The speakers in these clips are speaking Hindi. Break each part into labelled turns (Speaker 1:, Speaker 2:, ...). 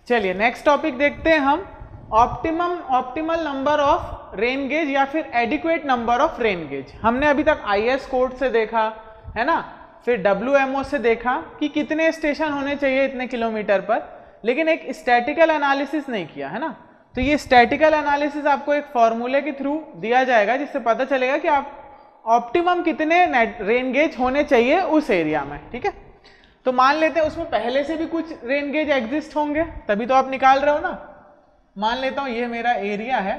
Speaker 1: चलिए नेक्स्ट टॉपिक देखते हैं हम, optimal number of rain gauge या फिर adequate number of rain gauge. हमने अभी तक IS कोड से देखा है ना, फिर WMO से देखा कि कितने स्टेशन होने चाहिए इतने किलोमीटर पर, लेकिन एक स्टैटिकल एनालिसिस नहीं किया है ना। तो ये स्टैटिकल एनालिसिस आपको एक फॉर्मूले के थ्रू दिया जाएगा जिससे पता चलेगा कि आप ऑप्टिमम कितने रेन गेज होने चाहिए उस एरिया में, ठीक है। तो मान लेते हैं उसमें पहले से भी कुछ रेन गेज एग्जिस्ट होंगे, तभी तो आप निकाल रहे हो ना। मान लेता हूं ये मेरा एरिया है,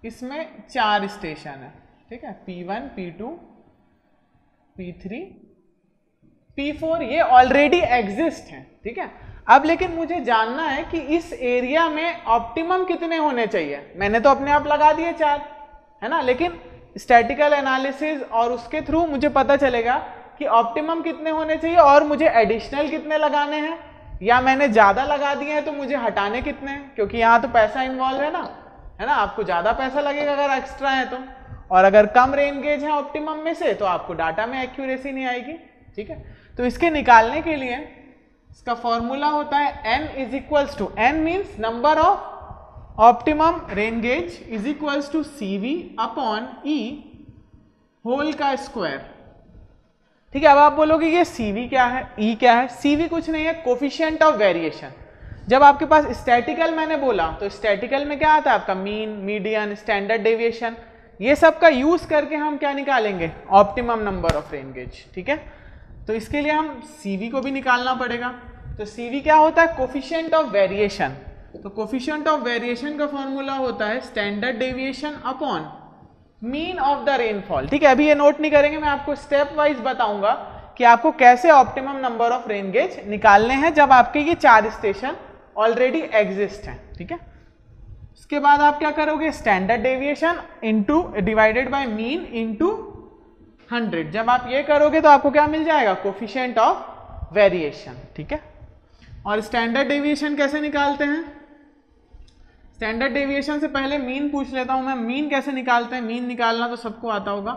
Speaker 1: इसमें 4 स्टेशन है, ठीक है, P1 P2 P3 P4, ये ऑलरेडी एग्जिस्ट हैं, ठीक है। अब लेकिन मुझे जानना है कि इस एरिया में ऑप्टिमम कितने होने चाहिए। मैंने तो अपने आप लगा दिए 4, है ना, लेकिन स्टैटिकल एनालिसिस और उसके थ्रू मुझे पता चलेगा कि ऑप्टिमम कितने होने चाहिए और मुझे एडिशनल कितने लगाने हैं, या मैंने ज्यादा लगा दिए हैं तो मुझे हटाने कितने हैं, क्योंकि यहाँ तो पैसा इन्वॉल्व है ना, आपको ज्यादा पैसा लगेगा अगर एक्स्ट्रा है तो, और अगर कम रेन गेज है ऑप्टिमम में से तो आपको डाटा में एक्यूरेसी नहीं आएगी, ठीक है। तो इसके निकालने के लिए इसका फॉर्मूला होता है n is equals to, n means number of optimum rain gauge is equals to CV upon E whole का स्क्वायर, ठीक है। अब आप बोलोगे ये CV क्या है, E क्या है। CV कुछ नहीं है, कोफिशिएंट ऑफ वेरिएशन। जब आपके पास स्टैटिकल मैंने बोला तो स्टैटिकल में क्या आता है आपका मीन, मीडियन, स्टैंडर्ड डेविएशन, ये सब का यूज करके हम क्या निकालेंगे, optimum number of rain gauge, ठीक है। तो इसके लिए हम CV को भी निकालना पड़ेगा। तो CV क्या होता है, कोफिशिएंट ऑफ वेरिएशन। तो कोफिशिएंट ऑफ वेरिएशन का फॉर्मूला होता है standard deviation upon mean of the rainfall, ठीक है। अभी ये नोट नहीं करेंगे, मैं आपको स्टेप वाइज बताऊंगा कि आपको कैसे optimum number of rain gauge निकालने हैं जब आपके ये 4 स्टेशन ऑलरेडी एग्जिस्ट हैं, ठीक है। इसके बाद आप क्या करोगे, standard deviation into divided by mean into 100। जब आप ये करोगे तो आपको क्या मिल जाएगा, कोफिशिएंट ऑफ वेरिएशन, ठीक है। और स्टैंडर्ड डेविएशन कैसे निकालते हैं, स्टैंडर्ड डेविएशन से पहले मीन पूछ लेता हूं मैं। मीन कैसे निकालते हैं, मीन निकालना तो सबको आता होगा।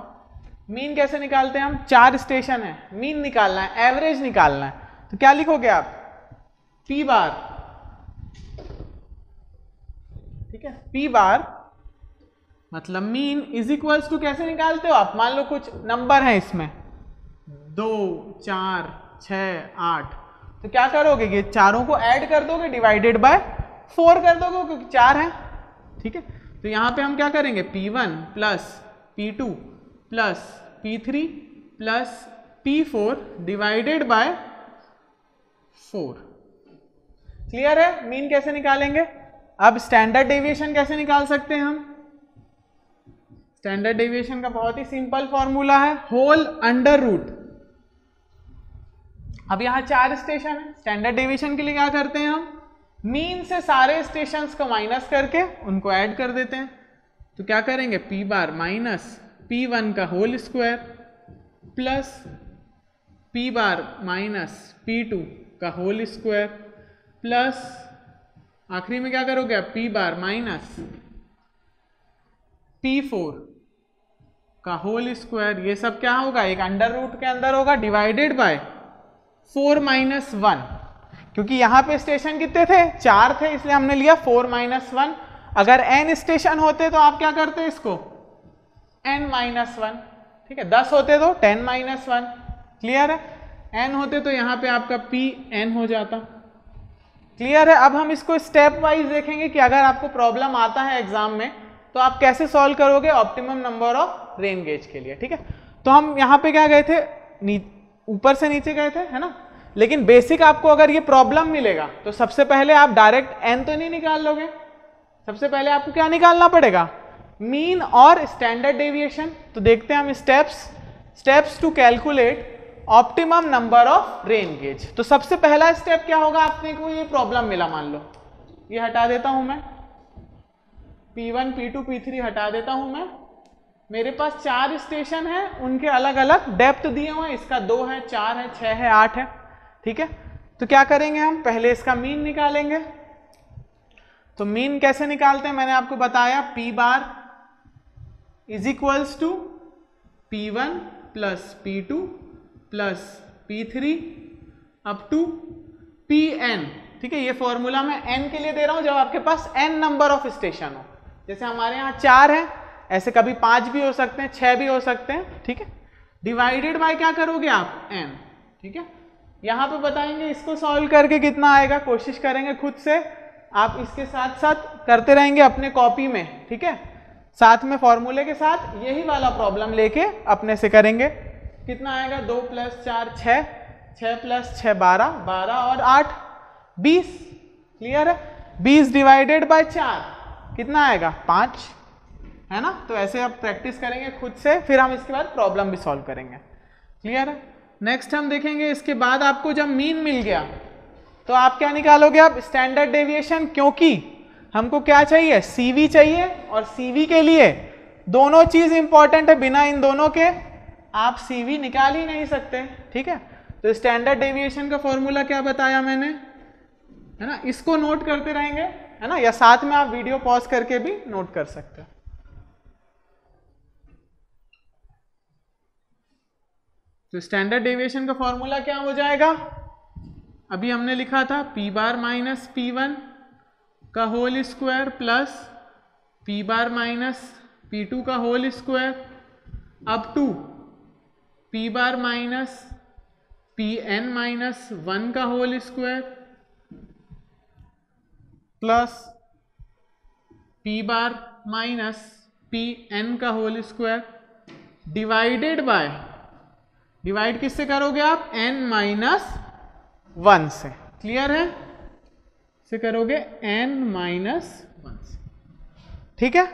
Speaker 1: मीन कैसे निकालते हैं हम, 4 स्टेशन है, मीन निकालना है, एवरेज निकालना है। तो क्या लिखोगे आप, P बार, ठीक है, P बार मतलब मीन इज इक्वल्स टू, कैसे निकालते हो आप, मान लो कुछ नंबर है इसमें 2 4 6 8, तो क्या करोगे, ये चारों को ऐड कर दोगे, डिवाइडेड बाय 4 कर दोगे क्योंकि 4 है, ठीक है। तो यहां पे हम क्या करेंगे, P1 plus P2 plus P3 plus P4 divided by 4। Clear है, मीन कैसे निकालेंगे। अब स्टैंडर्ड डेविएशन कैसे निकाल सकते हैं हम, स्टैंडर्ड डेविएशन का बहुत ही सिंपल फॉर्मूला है, होल अंडर रूट। अब यहां 4 स्टेशन है, स्टैंडर्ड डेविएशन के लिए क्या करते हैं हम, मीन से सारे स्टेशंस को माइनस करके उनको ऐड कर देते हैं। तो क्या करेंगे, P बार माइनस P1 का whole square plus P bar minus P2 का होल स्क्वायर प्लस आखिरी में क्या करोगे, P बार माइनस P4 का होल स्क्वायर। ये सब क्या होगा, एक अंडर रूट के अंदर होगा, डिवाइडेड बाय 4 माइनस 1, क्योंकि यहां पे स्टेशन कितने थे, 4 थे, इसलिए हमने लिया 4 माइनस 1। अगर n स्टेशन होते तो आप क्या करते इसको, n माइनस 1, ठीक है। 10 होते तो 10 माइनस 1, क्लियर है। n होते तो यहां पे आपका Pn हो जाता, क्लियर है। अब हम इसको स्टेप वाइज देखेंगे कि अगर आपको प्रॉब्लम आता है एग्जाम में तो आप कैसे सॉल्व करोगे optimum number of rain gauge के लिए, ठीक है। तो हम यहाँ पे क्या गए थे, ऊपर से नीचे गए थे, है ना। लेकिन बेसिक आपको अगर ये प्रॉब्लम मिलेगा तो सबसे पहले आप डायरेक्ट n तो नहीं निकाल लोगे, सबसे पहले आपको क्या निकालना पड़ेगा, मीन और स्टैंडर्ड डेविएशन। तो देखते हैं हम steps to calculate optimum number of rain gauge. तो सबसे पहला स्टेप क्या होगा, आपने को ये प्रॉब्लम मिला, मान लो ये हटा देता हूं मैं, P1 P2 P3 हटा देता हूं मैं। मेरे पास 4 स्टेशन है, उनके अलग अलग डेप्थ दिए हुए हैं, इसका 2 है, 4 है, 6 है, 8 है, ठीक है। तो क्या करेंगे हम, पहले इसका मीन निकालेंगे। तो मीन कैसे निकालते हैं मैंने आपको बताया, P bar is equals to P1 plus P2 plus P3 up to Pn ठीक है, ये फॉर्मूला मैं n के लिए दे रहा हूं जब आपके पास n नंबर ऑफ स्टेशन हो। जैसे हमारे यहाँ 4 है, ऐसे कभी 5 भी हो सकते हैं, 6 भी हो सकते हैं, ठीक है। डिवाइडेड बाय क्या करोगे आप, n, ठीक है। यहाँ पे बताएंगे इसको सॉल्व करके कितना आएगा, कोशिश करेंगे खुद से, आप इसके साथ साथ करते रहेंगे अपने कॉपी में, ठीक है। साथ में फॉर्मूले के साथ यही वाला प्रॉब्लम लेके अपने से करेंगे। कितना आएगा, 2 + 4 6, 6 + 6 12, 12 और 8 20, क्लियर है। 20 डिवाइडेड बाय 4 कितना आएगा, 5, है ना। तो ऐसे आप प्रैक्टिस करेंगे खुद से, फिर हम इसके बाद प्रॉब्लम भी सॉल्व करेंगे, क्लियर है। नेक्स्ट हम देखेंगे इसके बाद आपको जब मीन मिल गया तो आप क्या निकालोगे, आप स्टैंडर्ड डेविएशन, क्योंकि हमको क्या चाहिए, CV चाहिए, और CV के लिए दोनों चीज इंपॉर्टेंट है, बिना इन दोनों के आप CV निकाल ही नहीं सकते, ठीक है। तो स्टैंडर्ड डेविएशन का फॉर्मूला क्या बताया मैंने, है ना, इसको नोट करते रहेंगे, है ना, या साथ में आप वीडियो पॉज करके भी नोट कर सकते हो। तो स्टैंडर्ड डेविएशन का फॉर्मूला क्या हो जाएगा, अभी हमने लिखा था P बार माइनस P1 का whole square plus P bar minus P2 का whole square up to P bar minus Pn minus 1 का whole square plus P bar minus Pn का whole square divided by, divide किससे करोगे आप, n माइनस 1 से, क्लियर है, से करोगे n माइनस 1 से, ठीक है।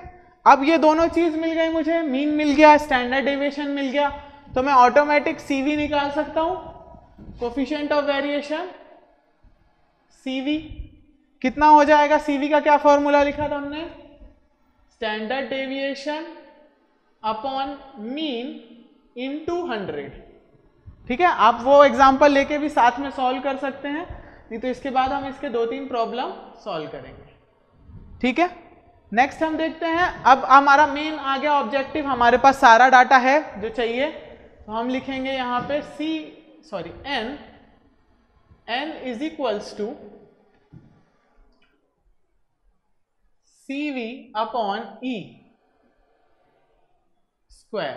Speaker 1: अब ये दोनों चीज मिल गई मुझे, मीन मिल गया, स्टैंडर्ड डेविएशन मिल गया, तो मैं ऑटोमेटिक CV निकाल सकता हूं, कोफिशिएंट ऑफ वेरिएशन CV कितना हो जाएगा, CV का क्या फॉर्मूला लिखा था हमने, standard deviation upon mean into 100, ठीक है। आप वो एग्जांपल लेके भी साथ में सॉल्व कर सकते हैं, नहीं तो इसके बाद हम इसके 2-3 प्रॉब्लम सॉल्व करेंगे, ठीक है। नेक्स्ट हम देखते हैं, अब हमारा मेन आ गया ऑब्जेक्टिव, हमारे पास सारा डाटा है जो चाहिए, तो हम लिखेंगे यहाँ पे n is equals to CV upon E square,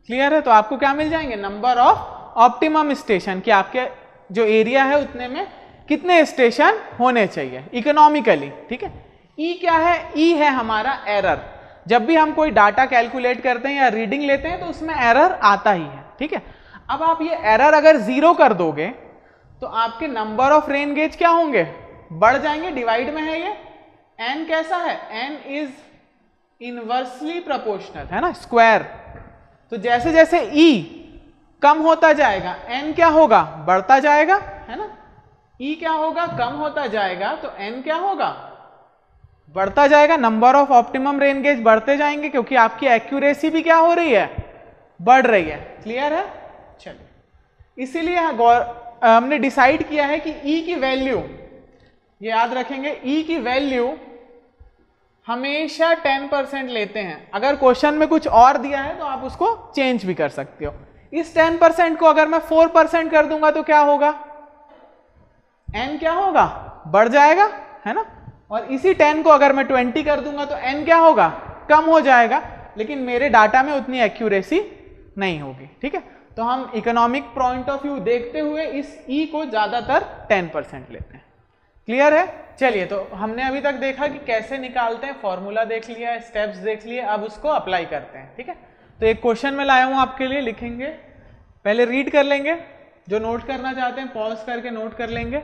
Speaker 1: clear है। तो आपको क्या मिल जाएंगे, नंबर ऑफ ऑप्टिमम स्टेशन, कि आपके जो एरिया है उतने में कितने स्टेशन होने चाहिए इकोनॉमिकली, ठीक है। E क्या है, E है हमारा एरर, जब भी हम कोई डाटा कैलकुलेट करते हैं या रीडिंग लेते हैं तो उसमें एरर आता ही है, ठीक है। अब आप ये एरर अगर 0 कर दोगे तो आपके नंबर ऑफ रेन गेज क्या होंगे, बढ़ जाएंगे, डिवाइड में है ये, n कैसा है, n इज इनवर्सली प्रोपोर्शनल, है ना, स्क्वायर। तो जैसे जैसे E कम होता जाएगा n क्या होगा, बढ़ता जाएगा, है ना। E क्या होगा, कम होता जाएगा, तो n क्या होगा, बढ़ता जाएगा, number of optimum rain gauge बढ़ते जाएंगे, क्योंकि आपकी एक्यूरेसी भी क्या हो रही है, बढ़ रही है, क्लियर है। चलिए, इसीलिए हमने डिसाइड किया है कि E की वैल्यू, ये याद रखेंगे, E की वैल्यू हमेशा 10% लेते हैं। अगर क्वेश्चन में कुछ और दिया है तो आप उसको चेंज भी कर सकते हो। इस 10% को अगर मैं 4% कर दूंगा तो क्या होगा, n क्या होगा, बढ़ जाएगा, है ना। और इसी 10 को अगर मैं 20 कर दूंगा तो n क्या होगा, कम हो जाएगा, लेकिन मेरे डाटा में उतनी एक्यूरेसी नहीं होगी, ठीक है। तो हम इकोनॉमिक पॉइंट ऑफ व्यू देखते हुए इस E को ज्यादातर 10% लेते हैं, क्लियर है। चलिए, तो हमने अभी तक देखा कि कैसे निकालते हैं, फॉर्मूला देख लिया, स्टेप्स देख लिए, अब उसको अप्लाई करते हैं, ठीक है। तो एक क्वेश्चन में लाया हूं आपके लिए, लिखेंगे, पहले रीड कर लेंगे, जो नोट करना चाहते हैं पॉज करके नोट कर लेंगे।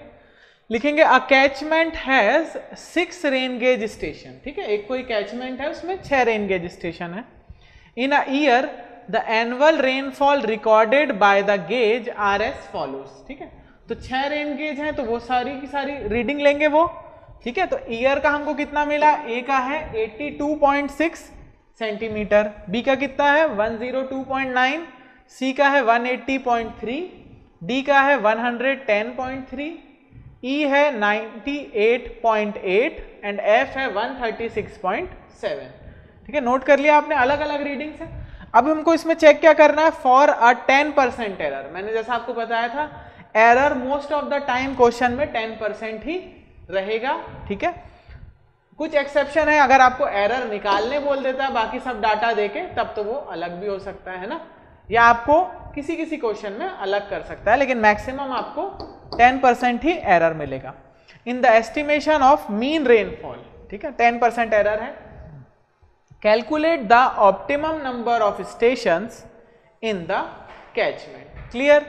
Speaker 1: लिखेंगे a catchment has 6 rain gauge station, ठीक है। एक कोई कैचमेंट है, उसमें 6 रेन गेज स्टेशन है। In a year the annual rainfall recorded by the gauge are as follows, ठीक है। तो 6 रेन गेज हैं, तो वो सारी की सारी रीडिंग लेंगे वो, ठीक है। तो ईयर का हमको कितना मिला, ए का है 82.6 सेंटीमीटर, बी का कितना है 102.9, सी का है 180.3, डी का है 110.3, ई है 98.8 एंड एफ है 136.7, ठीक है। नोट कर लिया आपने, अलग अलग रीडिंग से। अब हमको इसमें चेक क्या करना है, फॉर अ 10% एरर, मैंने जैसा आपको बताया था error most of the time question में 10% ही रहेगा, ठीक है। कुछ एक्सेप्शन है, अगर आपको एरर निकालने बोल देता है बाकी सब डाटा देके, तब तो वो अलग भी हो सकता है ना, या आपको किसी किसी क्वेश्चन में अलग कर सकता है, लेकिन मैक्सिमम आपको 10% ही एरर मिलेगा in the estimation of mean rainfall, ठीक है। 10% एरर है। Calculate the optimum number of stations in the catchment. Clear?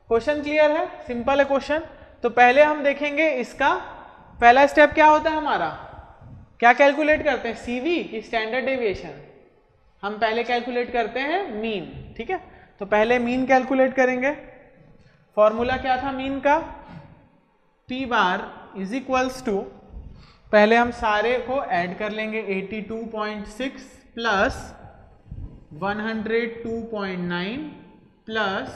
Speaker 1: Question clear है, सिंपल है क्वेश्चन। तो पहले हम देखेंगे इसका पहला स्टेप क्या होता है हमारा, क्या कैलकुलेट करते हैं, सीवी की स्टैंडर्ड डेविएशन। हम पहले कैलकुलेट करते हैं मीन, ठीक है। तो पहले मीन कैलकुलेट करेंगे। फॉर्मूला क्या था मीन का, P bar is equals to, पहले हम सारे को ऐड कर लेंगे, 82.6 plus 102.9 plus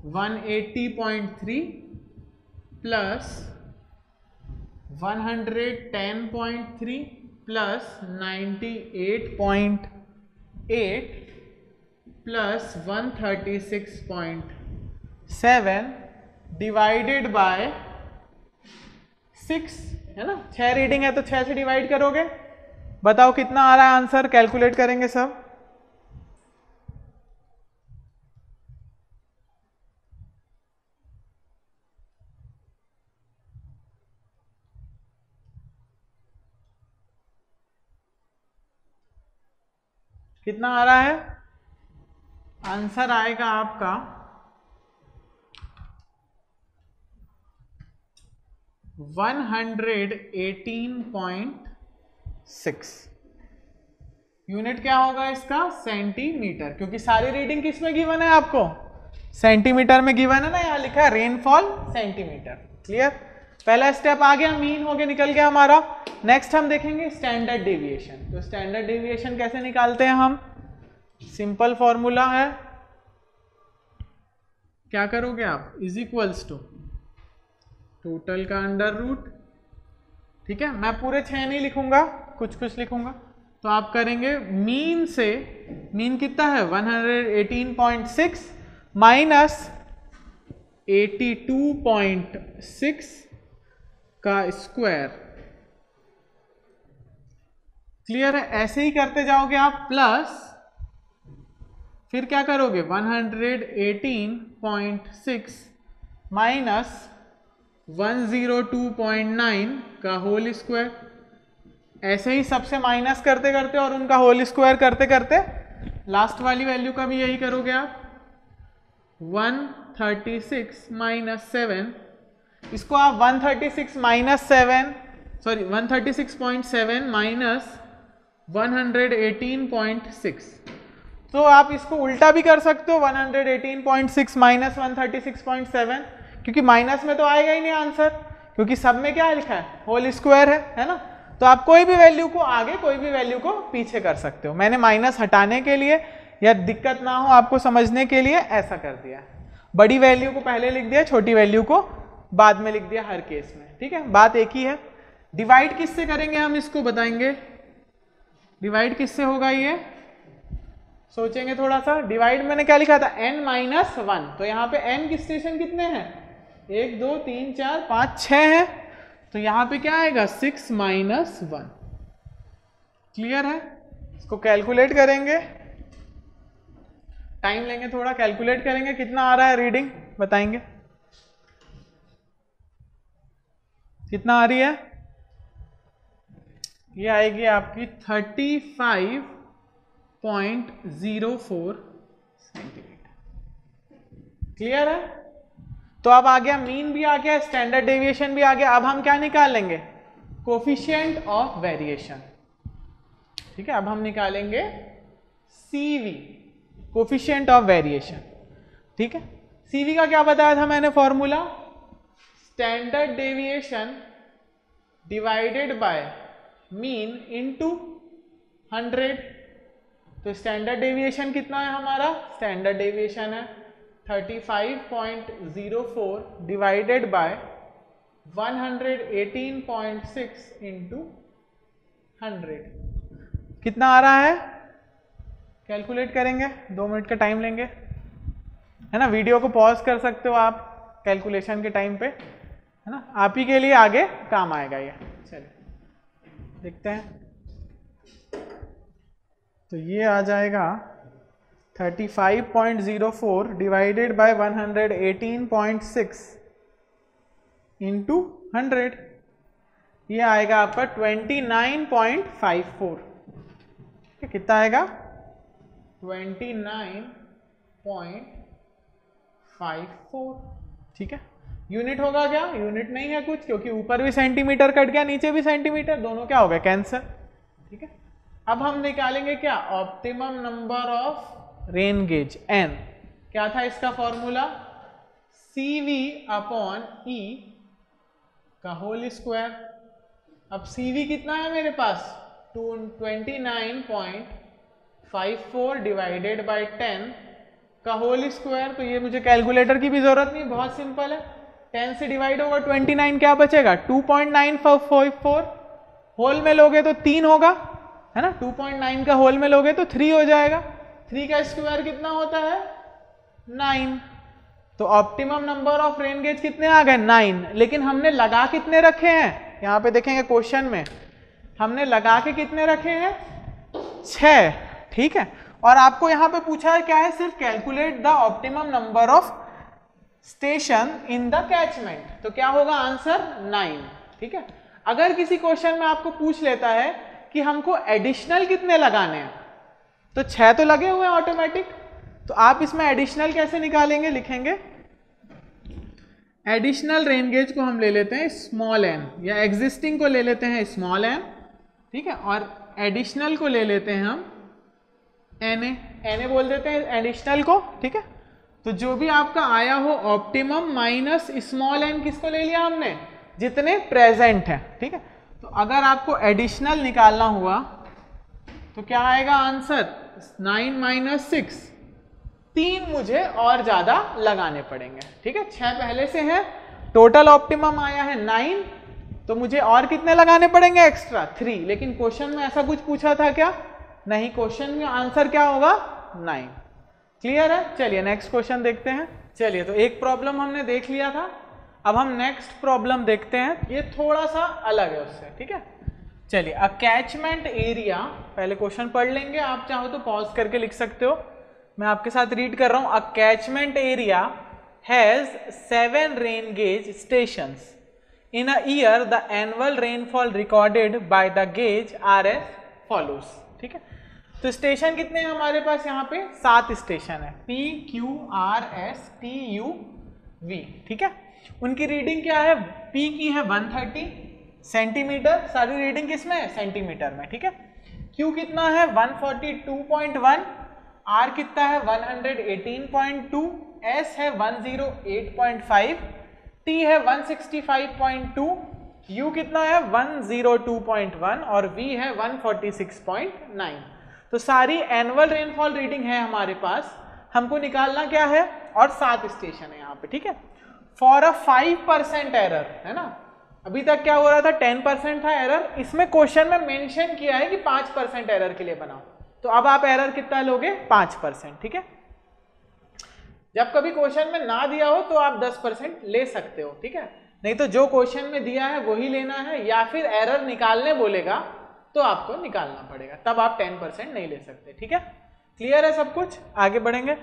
Speaker 1: 180.3 plus 110.3 plus 98.8 plus 136.7 divided by 6, है ना। 6 रीडिंग है तो 6 से डिवाइड करोगे, बताओ कितना आ रहा है आंसर, कैलकुलेट करेंगे सब। कितना आ रहा है आंसर, आएगा आपका 118.6। यूनिट क्या होगा इसका, सेंटीमीटर, क्योंकि सारी रीडिंग किस में गिवन है आपको, सेंटीमीटर में गिवन है ना, यहाँ लिखा है रेनफॉल सेंटीमीटर। क्लियर? पहला स्टेप आ गया, मीन हो गया, निकल गया हमारा। नेक्स्ट हम देखेंगे स्टैंडर्ड डेविएशन। तो स्टैंडर्ड डेविएशन कैसे निकालते हैं हम, सिंपल फॉर्मूला है, क्या करोगे आप, इज इक्वल्स टू टोटल का अंडर रूट, ठीक है। मैं पूरे 6 नहीं लिखूंगा, कुछ कुछ लिखूंगा। तो आप करेंगे मीन से, मीन कितना है 118.6 माइनस 82.6 का स्क्वायर। क्लियर है? ऐसे ही करते जाओगे आप, प्लस फिर क्या करोगे 118.6 माइनस 102.9 का होल स्क्वायर। ऐसे ही सबसे माइनस करते करते और उनका होल स्क्वायर करते करते लास्ट वाली वैल्यू का भी यही करोगे आप, 136 माइनस 7, इसको आप 136 माइनस 7, सॉरी 136.7 माइनस 118.6। तो आप इसको उल्टा भी कर सकते हो, 118.6 माइनस 136.7, क्योंकि माइनस में तो आएगा ही नहीं आंसर, क्योंकि सब में क्या लिखा है, होल स्क्वायर है ना। तो आप कोई भी वैल्यू को आगे कोई भी वैल्यू को पीछे कर सकते हो। मैंने माइनस हटाने के लिए या दिक्कत ना हो आपको समझने के लिए ऐसा कर दिया। बड़ी वैल्यू को पहले लिख दिया, छोटी वैल्यू को बाद में लिख दिया हर केस में, ठीक है। बात एक ही है। डिवाइड किससे करेंगे हम, इसको बताएंगे। डिवाइड किससे होगा ये सोचेंगे थोड़ा सा। डिवाइड मैंने क्या लिखा था, n-1, तो यहाँ पे n की स्टेशन कितने हैं, 1 2 3 4 5 6 है, तो यहाँ पे क्या आएगा 6 माइनस 1। क्लियर है? इसको कैलकुलेट करेंगे, टाइम लेंगे थोड़ा, कैलकुलेट करेंगे कितना आ रहा है रीडिंग, बताएंगे कितना आ रही है। ये आएगी आपकी 35.04 सेंटीमीटर। क्लियर है? तो अब आ गया मीन भी आ गया, स्टैंडर्ड डेविएशन भी आ गया। अब हम क्या निकालेंगे, कोफिशिएंट ऑफ वेरिएशन, ठीक है। अब हम निकालेंगे सीवी, कोफिशिएंट ऑफ वेरिएशन, ठीक है। सीवी का क्या बताया था मैंने formula, standard deviation divided by mean into 100। तो स्टैंडर्ड डेविएशन कितना है हमारा, स्टैंडर्ड डेविएशन है 35.04 डिवाइडेड बाय 118.6 इंटू 100। कितना आ रहा है, कैलकुलेट करेंगे, 2 मिनट का टाइम लेंगे। है ना, वीडियो को पॉज कर सकते हो आप कैलकुलेशन के टाइम पे, है ना, आप ही के लिए आगे काम आएगा ये। चलिए देखते हैं, तो ये आ जाएगा 35.04 डिवाइडेड बाय 118.6 इंटू 100, ये आएगा आपका 29.54। कितना आएगा? 29.54। ठीक है, यूनिट होगा क्या? यूनिट नहीं है कुछ, क्योंकि ऊपर भी सेंटीमीटर कट गया, नीचे भी सेंटीमीटर, दोनों क्या हो गए? कैंसर। ठीक है, अब हम निकालेंगे क्या? Optimum number of rain gauge n। क्या था इसका फॉर्मूला? CV अपॉन E का होल स्क्वायर। अब CV कितना है मेरे पास? 29.54 डिवाइडेड बाय 10 का होल स्क्वायर। तो ये मुझे कैलकुलेटर की भी जरूरत नहीं, बहुत सिंपल है। 10 से डिवाइड होगा 29, क्या बचेगा? 2.954। होल में लोगे तो 3 होगा, है ना, 2.9 का होल में लोगे तो 3 हो जाएगा। 3 का स्क्वायर कितना होता है? 9। तो optimum number of rain gauge कितने आ गए? 9। लेकिन हमने लगा कितने रखे हैं? यहां पे देखेंगे क्वेश्चन में, हमने लगा के कितने रखे हैं? 6। ठीक है, और आपको यहां पे पूछा है क्या है? सिर्फ calculate the optimum number of station in the catchment. तो क्या होगा आंसर? 9। ठीक है, अगर किसी क्वेश्चन में आपको पूछ लेता है कि हमको एडिशनल कितने लगाने हैं, तो 6 तो लगे हुए हैं ऑटोमेटिक, तो आप इसमें एडिशनल कैसे निकालेंगे? लिखेंगे एडिशनल रेन गेज को हम ले लेते हैं स्मॉल n, या एग्जिस्टिंग को ले लेते हैं स्मॉल n। ठीक है, और एडिशनल को ले लेते हैं हम na बोल देते हैं एडिशनल को। ठीक है, तो जो भी आपका आया हो ऑप्टिमम माइनस स्मॉल n, किसको ले लिया हमने? जितने प्रेजेंट हैं। ठीक है, तो अगर आपको एडिशनल निकालना हुआ तो क्या आएगा आंसर? 9 माइनस 6, 3 मुझे और ज्यादा लगाने पड़ेंगे। ठीक है, 6 पहले से है, टोटल ऑप्टिमम आया है 9, तो मुझे और कितने लगाने पड़ेंगे? एक्स्ट्रा 3। लेकिन क्वेश्चन में ऐसा कुछ पूछा था क्या? नहीं, क्वेश्चन में आंसर क्या होगा? 9। क्लियर है? चलिए नेक्स्ट क्वेश्चन देखते हैं। चलिए, तो एक प्रॉब्लम हमने देख लिया था, अब हम नेक्स्ट प्रॉब्लम देखते हैं, ये थोड़ा सा अलग है उससे। ठीक है, चलिए, अ कैचमेंट एरिया, पहले क्वेश्चन पढ़ लेंगे, आप चाहो तो पॉज करके लिख सकते हो, मैं आपके साथ रीड कर रहा हूं। A catchment area has 7 rain gauge stations. In a year the annual rainfall recorded by the gauge are as follows. ठीक है, तो स्टेशन कितने हैं हमारे पास? यहाँ पे 7 स्टेशन है, P Q R S T U V। ठीक है, उनकी रीडिंग क्या है? P की है 130 सेंटीमीटर, सारी रीडिंग किसमें है? सेंटीमीटर में। ठीक है, Q कितना है? 142.1, R कितना है? 118.2, S है 108.5, T है 165.2, U कितना है? 102.1 और V है 146.9। तो सारी एनुअल रेनफॉल रीडिंग है हमारे पास, हमको निकालना क्या है? और 7 स्टेशन है यहाँ पे। ठीक है, फॉर अ 5% एरर, है ना, अभी तक क्या हो रहा था? 10% था एरर, इसमें क्वेश्चन में मेंशन किया है कि 5% एरर के लिए बनाओ, तो अब आप एरर कितना लोगे? 5%। ठीक है, जब कभी क्वेश्चन में ना दिया हो तो आप 10% ले सकते हो। ठीक है, नहीं तो जो क्वेश्चन में दिया है वही लेना है, या फिर एरर निकालने बोलेगा तो आपको निकालना पड़ेगा, तब आप 10% नहीं ले सकते। ठीक है, क्लियर है सब कुछ? आगे बढ़ेंगे।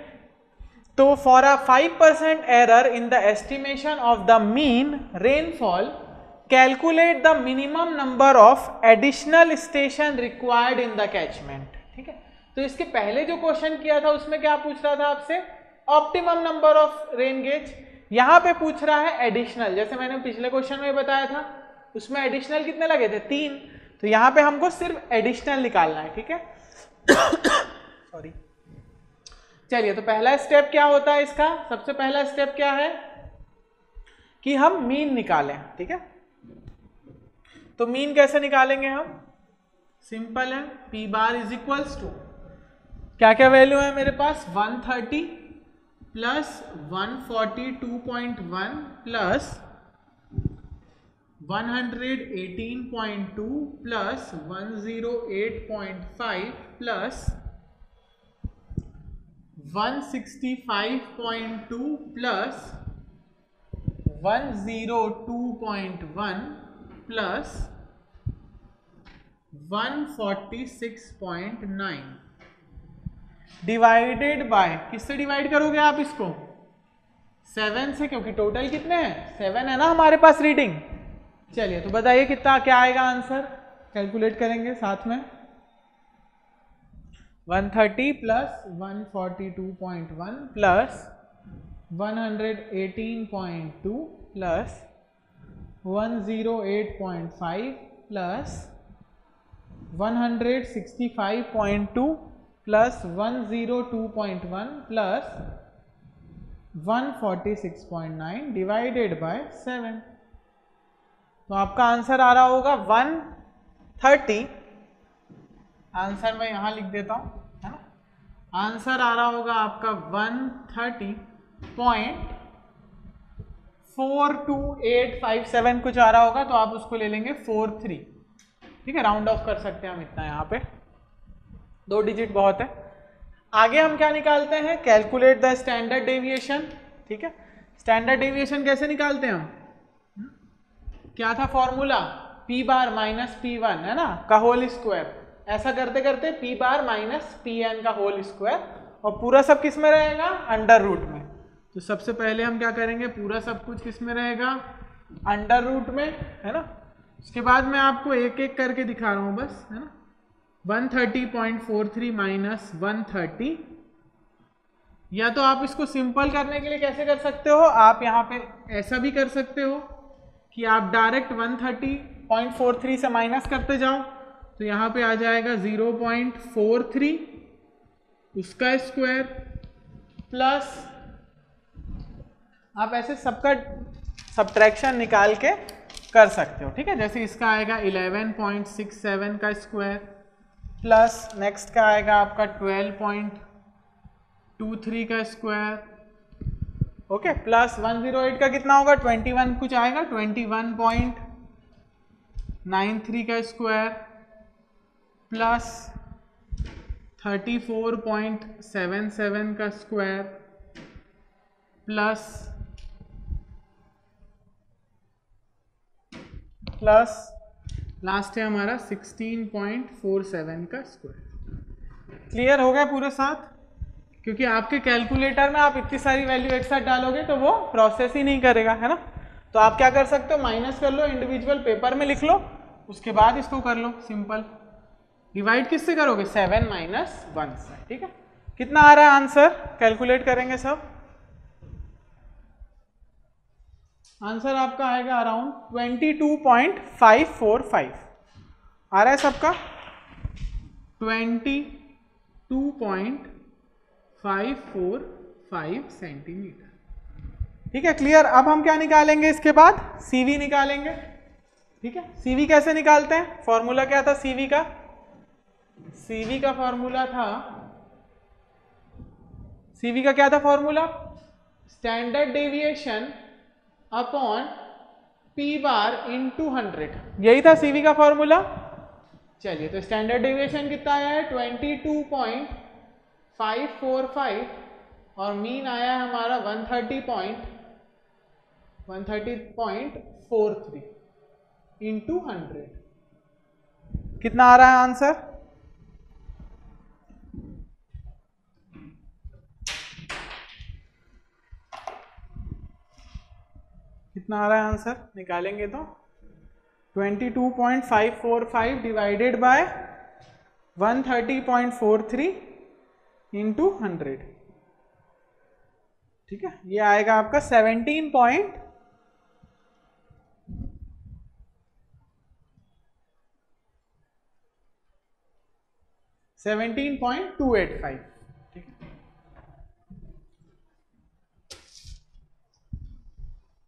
Speaker 1: तो for a 5% error in the estimation of the mean rainfall, calculate the minimum number of additional station required in the catchment. ठीक है, तो इसके पहले जो क्वेश्चन किया था उसमें क्या पूछ रहा था आपसे? Optimum number of rain gauge. यहां पे पूछ रहा है एडिशनल, जैसे मैंने पिछले क्वेश्चन में बताया था, उसमें एडिशनल कितने लगे थे? 3। तो यहां पे हमको सिर्फ एडिशनल निकालना है। ठीक है, सॉरी। चलिए, तो पहला स्टेप क्या होता है इसका? सबसे पहला स्टेप क्या है कि हम मीन निकालें। ठीक है, तो मीन कैसे निकालेंगे हम? सिंपल है, P bar is equals to, क्या क्या वैल्यू है मेरे पास? 130 plus 142.1 plus 118.2 plus 108.5 plus 165.2 plus 102.1 plus 146.9 divided by, किससे डिवाइड करोगे आप इसको? 7 से, क्योंकि टोटल कितने हैं? 7 है ना हमारे पास रीडिंग। चलिए तो बताइए कितना क्या आएगा आंसर, कैलकुलेट करेंगे साथ में। 130 plus 142.1 plus 118.2 plus 108.5 plus 165.2 plus 102.1 plus 146.9 divided bye 7। तो आपका आंसर आ रहा होगा 130। आंसर मैं यहां लिख देता हूं, है ना। आंसर आ रहा होगा आपका 130.42857 कुछ आ रहा होगा, तो आप उसको ले लेंगे 43। ठीक है, राउंड ऑफ कर सकते हैं हम इतना, यहाँ पे 2 डिजिट बहुत है। आगे हम क्या निकालते हैं? Calculate the standard deviation. ठीक है, स्टैंडर्ड डेविएशन कैसे निकालते हैं हम? क्या था फॉर्मूला? पी बार माइनस P1 है ना, का होल स्क्वायर। ऐसा करते करते पी बार माइनस PN का होल स्क्वायर, और पूरा सब किस में रहेगा? अंडर रूट में। तो सबसे पहले हम क्या करेंगे? पूरा सब कुछ किस में रहेगा? अंडर रूट में, है ना। उसके बाद मैं आपको एक एक करके दिखा रहा हूं बस, है ना। 130.43 माइनस 130, या तो आप इसको सिंपल करने के लिए कैसे कर सकते हो? आप यहाँ पे ऐसा भी कर सकते हो कि आप डायरेक्ट 130.43 से माइनस करते जाओ, तो यहाँ पे आ जाएगा 0.43 उसका स्क्वायर, प्लस आप ऐसे सबका सब्ट्रैक्शन निकाल के कर सकते हो। ठीक है, जैसे इसका आएगा 11.67 का स्क्वायर, प्लस नेक्स्ट का आएगा आपका 12.23 का स्क्वायर, ओके, प्लस 108 का कितना होगा? 21 कुछ आएगा, 21.93 का स्क्वायर, प्लस 34.77 का स्क्वायर, प्लस लास्ट है हमारा 16.47 का स्क्वायर। क्लियर हो गया पूरे साथ? क्योंकि आपके कैलकुलेटर में आप इतनी सारी वैल्यू एक साथ डालोगे तो वो प्रोसेस ही नहीं करेगा, है ना। तो आप क्या कर सकते हो? माइनस कर लो, इंडिविजुअल पेपर में लिख लो, उसके बाद इसको कर लो सिंपल। डिवाइड किससे करोगे? 7 माइनस 1 से। ठीक है, कितना आ रहा है आंसर? कैलकुलेट करेंगे सब। आंसर आपका आएगा अराउंड 22.545 आ रहा है सबका, 22.545 सेंटीमीटर। ठीक है, क्लियर। अब हम क्या निकालेंगे इसके बाद? CV निकालेंगे। ठीक है, CV कैसे निकालते हैं? फॉर्मूला क्या था CV का? CV का फॉर्मूला था, CV का क्या था formula? Standard deviation upon P bar into 100, यही था CV का फॉर्मूला। चलिए, तो स्टैंडर्ड डेविएशन कितना आया है? 22.545, और मीन आया है हमारा 130.43 इंटू 100। कितना आ रहा है आंसर? कितना आ रहा है आंसर? निकालेंगे तो 22.545 डिवाइडेड बाय 130.43 इंटू 100। ठीक है, ये आएगा आपका 17.285। ठीक है,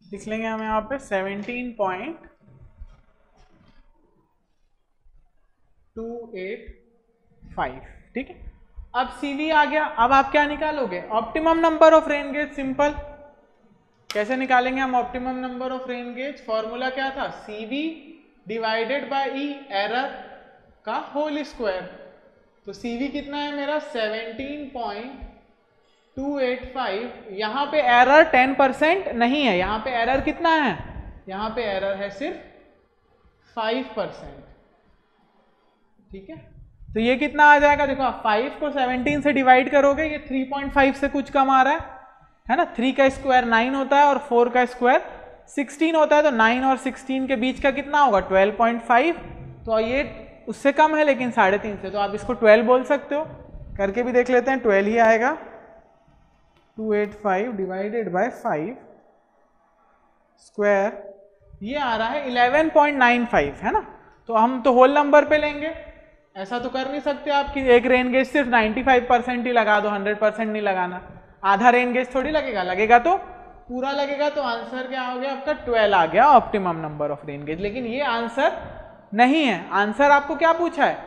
Speaker 1: लिख लेंगे हम यहाँ पे 17.285। ठीक है, अब CV आ गया। अब आप क्या निकालोगे? Optimum number of rain gauge. Simple, कैसे निकालेंगे हम optimum number of rain gauge? Formula क्या था? CV divided by E, error का होल स्क्वायर। तो CV कितना है मेरा? 17.285 285, यहाँ पे एरर 10% नहीं है, यहाँ पे एरर कितना है, यहाँ पे एरर है सिर्फ 5%। ठीक है, तो ये कितना आ जाएगा, देखो आप 5 को 17 से डिवाइड करोगे, ये 3.5 से कुछ कम आ रहा है ना। 3 का स्क्वायर 9 होता है और 4 का स्क्वायर 16 होता है, तो 9 और 16 के बीच का कितना होगा 12.5, तो ये उससे कम है लेकिन 3.5 से, तो आप इसको 12 बोल सकते हो। करके भी देख लेते हैं, 12 ही आएगा। 285 डिवाइडेड बाय 5 स्क्वायर, ये आ रहा है 11.95, है ना। तो हम तो होल नंबर पे लेंगे, ऐसा तो कर नहीं सकते आप कि एक रेन गेज सिर्फ 95% ही लगा दो, 100% नहीं लगाना। आधा रेन गेज थोड़ी लगेगा, लगेगा तो पूरा लगेगा। तो आंसर क्या हो गया आपका 12 आ गया, optimum number of rain gauge. लेकिन ये आंसर नहीं है। आंसर आपको क्या पूछा है,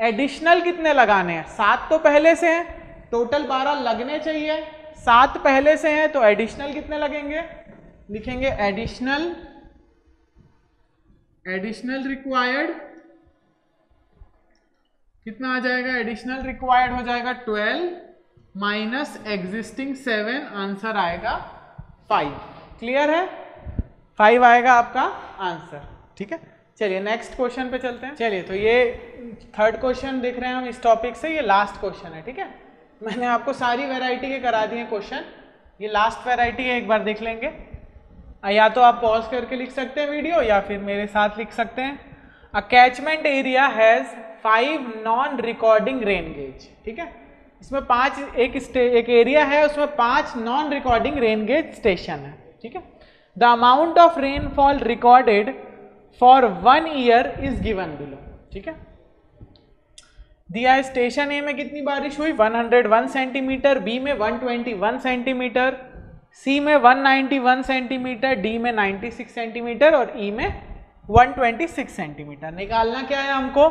Speaker 1: एडिशनल कितने लगाने हैं। 7 तो पहले से हैं, टोटल 12 लगने चाहिए, 7 पहले से हैं, तो एडिशनल कितने लगेंगे, लिखेंगे एडिशनल रिक्वायर्ड कितना आ जाएगा, एडिशनल रिक्वायर्ड हो जाएगा 12 माइनस एग्जिस्टिंग 7, आंसर आएगा 5। क्लियर है, 5 आएगा आपका आंसर। ठीक है, चलिए नेक्स्ट क्वेश्चन पे चलते हैं। चलिए, तो ये थर्ड क्वेश्चन देख रहे हैं हम इस टॉपिक से, ये लास्ट क्वेश्चन है। ठीक है, मैंने आपको सारी वैरायटी के करा दिए क्वेश्चन, ये लास्ट वैरायटी है, एक बार देख लेंगे। या तो आप पॉज करके लिख सकते हैं वीडियो, या फिर मेरे साथ लिख सकते हैं। A catchment area has 5 non recording rain gauge. ठीक है, इसमें 5 एक एरिया है, उसमें 5 non recording rain gauge station है। ठीक है, the amount of rainfall recorded for 1 year is given below. ठीक है, दिया है स्टेशन ए में कितनी बारिश हुई 101 सेंटीमीटर, बी में 121 सेंटीमीटर, सी में 191 सेंटीमीटर, डी में 96 सेंटीमीटर और ई में 126 सेंटीमीटर। निकालना क्या है हमको,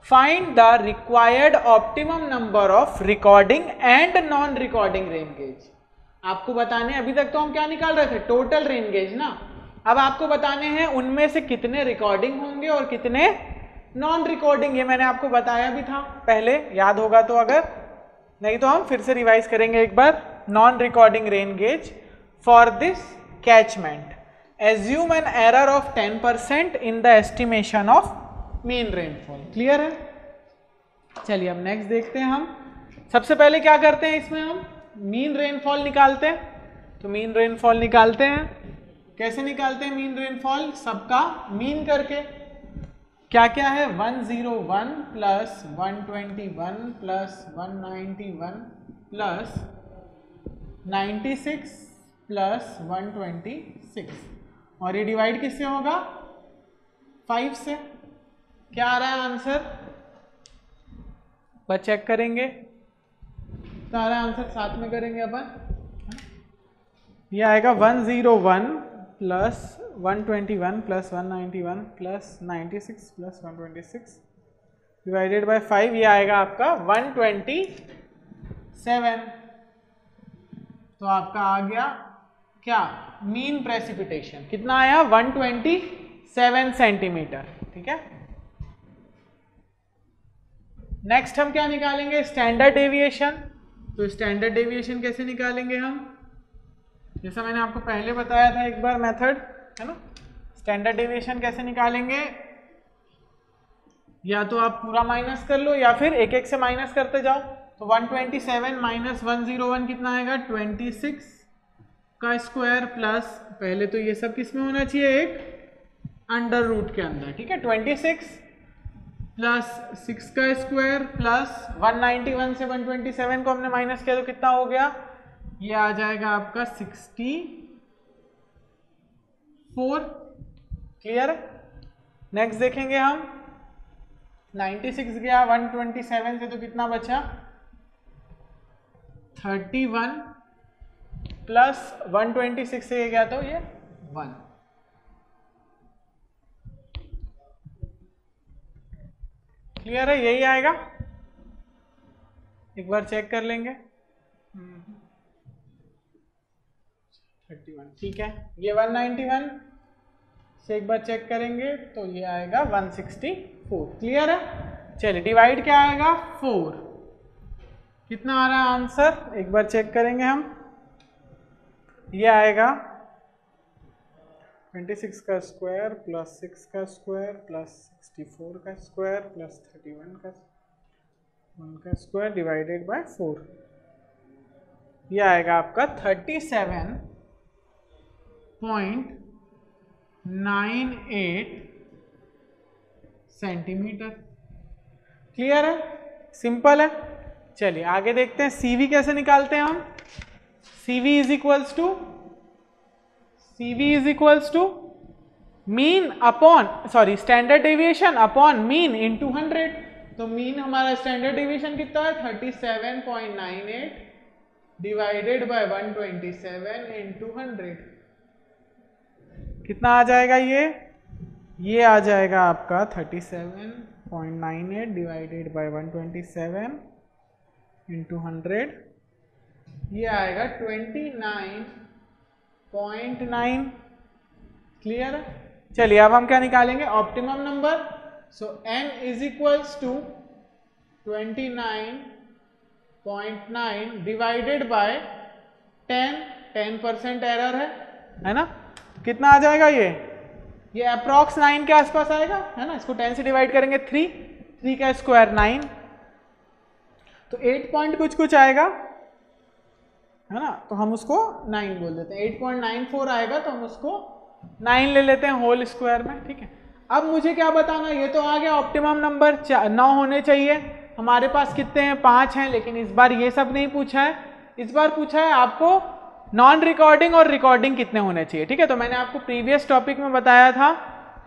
Speaker 1: find the required optimum number of recording and non recording rain gauge. आपको बताने, अभी तक तो हम क्या निकाल रहे थे, टोटल रेन गेज ना। अब आपको बताने हैं उनमें से कितने रिकॉर्डिंग होंगे और कितने नॉन रिकॉर्डिंग। ये मैंने आपको बताया भी था पहले, याद होगा तो, अगर नहीं तो हम फिर से रिवाइज करेंगे एक बार। Non recording rain gauge for this catchment assume an error of 10% in the estimation of mean rainfall। Clear है, चलिए अब नेक्स्ट देखते हैं। हम सबसे पहले क्या करते हैं, इसमें हम मीन रेनफॉल निकालते हैं। तो मीन रेनफॉल निकालते हैं, कैसे निकालते हैं मीन रेनफॉल, सबका मीन करके। क्या क्या है, 101 प्लस 121 प्लस 191 प्लस 96 प्लस 126, और ये डिवाइड किससे होगा 5 से। क्या आ रहा है आंसर, बस चेक करेंगे, तो आ रहा है आंसर, साथ में करेंगे अपन। ये आएगा 101 plus 121 plus 191 plus 96 plus 126 divided by 5, ये आएगा आपका 127। तो आपका आ गया क्या, मीन प्रेसिपिटेशन कितना आया 127 सेंटीमीटर। ठीक है, नेक्स्ट हम क्या निकालेंगे, स्टैंडर्ड डेविएशन। तो स्टैंडर्ड डेविएशन कैसे निकालेंगे हम, जैसा मैंने आपको पहले बताया था एक बार मेथड, है ना। स्टैंडर्ड डेविएशन कैसे निकालेंगे, या तो आप पूरा माइनस कर लो या फिर एक एक से माइनस करते जाओ। तो 127 माइनस 101 कितना आएगा 26 का स्क्वायर प्लस, पहले तो ये सब किस में होना चाहिए, एक अंडर रूट के अंदर। ठीक है, 26 प्लस 6 का स्क्वायर प्लस 191 से 127 को हमने माइनस किया तो कितना हो गया, ये आ जाएगा आपका 64। क्लियर, नेक्स्ट देखेंगे हम, 96 गया 127 से तो कितना बचा 31 प्लस 126 से ये गया तो ये 1। क्लियर है, यही आएगा, एक बार चेक कर लेंगे। 31 ठीक है, ये 191 से एक बार चेक करेंगे तो ये आएगा 164। क्लियर है, चलिए डिवाइड क्या आएगा 4, कितना आ रहा है आंसर, एक बार चेक करेंगे हम। ये आएगा 26 का स्क्वायर प्लस 6 का स्क्वायर प्लस 64 का स्क्वायर प्लस 31 का स्क्वायर डिवाइडेड बाय 4। ये आएगा आपका 37.98 सेंटीमीटर। क्लियर है, सिंपल है। चलिए आगे देखते हैं CV कैसे निकालते हैं हम। CV is equals to mean upon standard deviation upon mean into 100। तो मीन हमारा स्टैंडर्ड डेविएशन कितना है 37.98 डिवाइडेड बाय 127 इनटू 100। कितना आ जाएगा ये आ जाएगा आपका 37.98 डिवाइडेड बाय 127 इंटू 100। ये आएगा 29.9। क्लियर है। चलिए अब हम क्या निकालेंगे, optimum number. So n is equals to 29.9 divided by 10% error है ना। कितना आ जाएगा ये अप्रॉक्स 9 के आसपास आएगा, है ना। इसको 10 से डिवाइड करेंगे 3 का स्क्वायर 9, तो 8 पॉइंट कुछ आएगा, है ना। तो हम उसको 9 बोल देते हैं। 8.94 आएगा तो हम उसको 9 ले लेते हैं होल स्क्वायर में, ठीक है। अब मुझे क्या बताना, ये तो आ गया ऑप्टिमम नंबर 9 होने चाहिए। हमारे पास कितने हैं, 5 हैं। लेकिन इस बार ये सब नहीं पूछा है, इस बार पूछा है आपको नॉन रिकॉर्डिंग और रिकॉर्डिंग कितने होने चाहिए, ठीक है। तो मैंने आपको प्रीवियस टॉपिक में बताया था,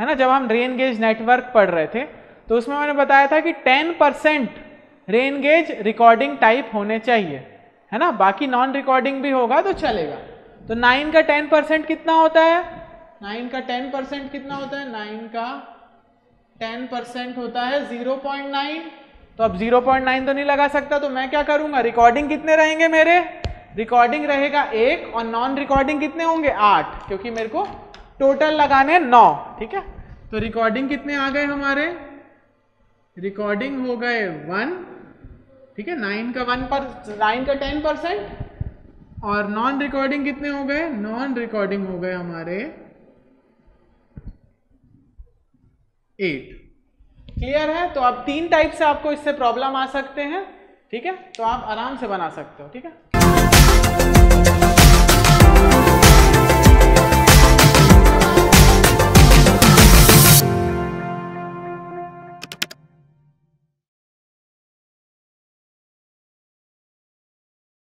Speaker 1: है ना, जब हम रेन गेज नेटवर्क पढ़ रहे थे, तो उसमें मैंने बताया था कि 10% रेन गेज रिकॉर्डिंग टाइप होने चाहिए, है ना। बाकी नॉन रिकॉर्डिंग भी होगा तो चलेगा। तो 9 का 10% कितना होता है, 9 का 10% कितना होता है, 9 का 10% होता है 0.9। तो अब 0.9 तो नहीं लगा सकता, तो मैं क्या करूंगा, रिकॉर्डिंग कितने रहेंगे मेरे, रिकॉर्डिंग रहेगा 1 और नॉन रिकॉर्डिंग कितने होंगे 8, क्योंकि मेरे को टोटल लगाने 9, ठीक है। तो रिकॉर्डिंग कितने आ गए हमारे, रिकॉर्डिंग हो गए 1, ठीक है। 9 का 10% और नॉन रिकॉर्डिंग कितने हो गए, नॉन रिकॉर्डिंग हो गए हमारे 8। क्लियर है। तो अब 3 टाइप से आपको इससे प्रॉब्लम आ सकते हैं, ठीक है। तो आप आराम से बना सकते हो, ठीक है।